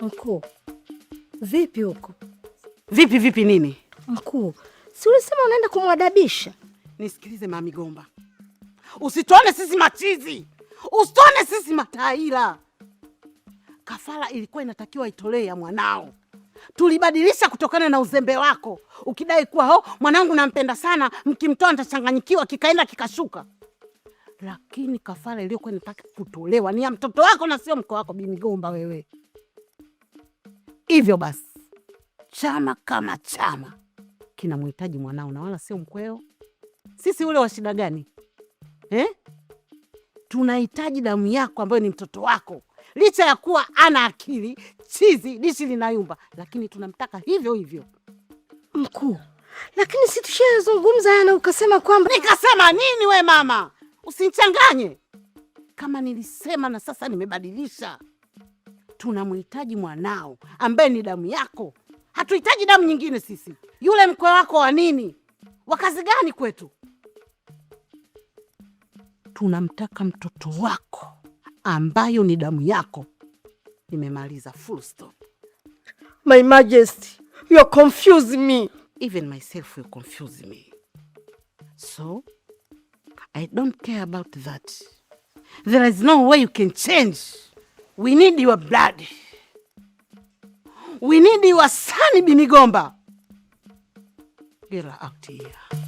Mkuu, vipi huko? Vipi nini? Mkuu, si ulisema unaenda kumwadabisha? Nisikilize Mami Gomba. Usituone sisi machizi. Usituone sisi mataila. Kafara ilikuwa inatakiwa itolee ya mwanao. Tulibadilisha kutokana na uzembe wako. Ukidai kuwa mwanangu nampenda sana, mkimtoa nitachanganyikiwa, kikaenda kikashuka. Lakini kafara iliyokuwa inataka kutolewa ni ya mtoto wako na sio mko wako Bibi Gomba wewe. Hivyo basi, chama kama chama kinamhitaji mwanao na wala sio mkweo. Sisi ule wa shida gani? Tunahitaji damu yako ambayo ni mtoto wako. Licha ya kuwa ana akili, chizi, dishi linayumba, lakini tunamtaka hivyo hivyo. Mkuu, lakini si tushazungumza yana ukasema kwamba... Nikasema nini we mama? Usinichanganye. Kama nilisema na sasa nimebadilisha. Tunamhitaji mwanao ambaye ni damu yako. Hatuhitaji damu nyingine sisi. Yule mkwe wako wa nini? Wa kazi gani kwetu? Tunamtaka mtoto wako ambayo ni damu yako. Nimemaliza, full stop. My Majesty, you are confusing me. Even myself you confuse me. So, I don't care about that. There is no way you can change. We need your blood. We need your son, Bibi Gomba. Get her out here.